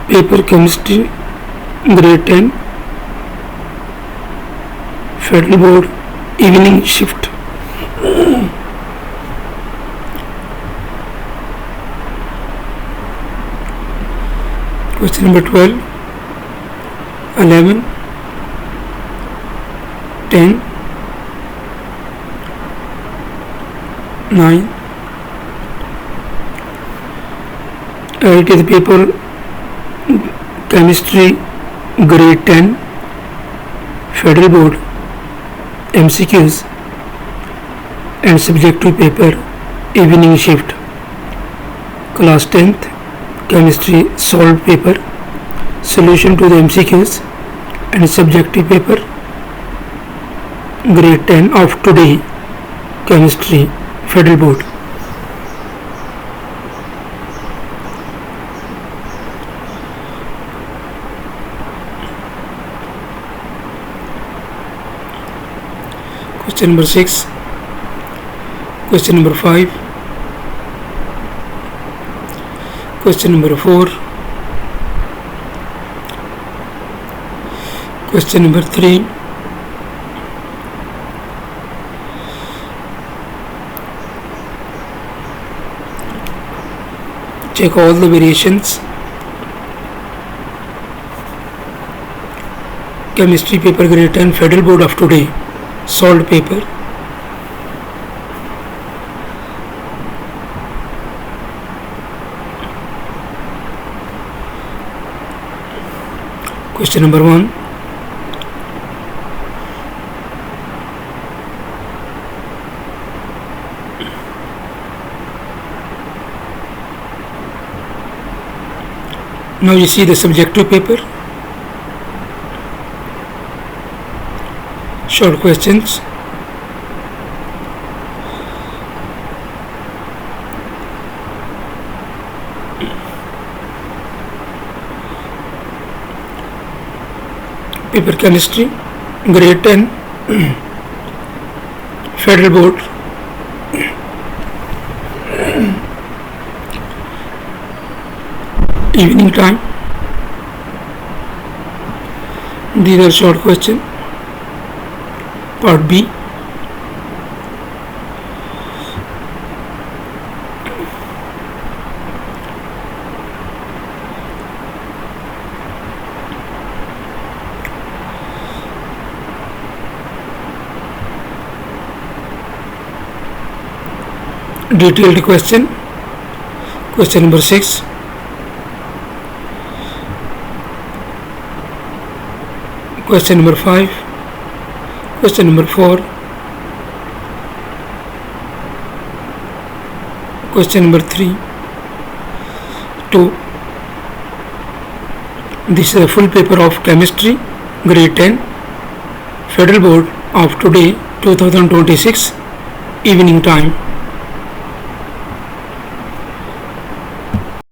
paper chemistry grade 10 Federal Board evening shift. Question number 12, 11, 10, 9. It is paper chemistry grade 10 Federal Board MCQs and subjective paper evening shift. Class 10th chemistry solved paper, solution to the MCQs and subjective paper grade 10 of today chemistry Federal Board. Question number 6, question number 5, question number 4, question number 3, check all the variations. Chemistry paper grade 10 Federal Board of today solved paper. Question number 1, now you see the subjective paper. Short questions. Paper chemistry grade 10 Federal Board. Evening time. These are short questions. Part B. Detailed question. Question number 6. Question number 5. Question number 4. Question number 3. 2. This is a full paper of chemistry grade 10 Federal Board of today 2026 evening time.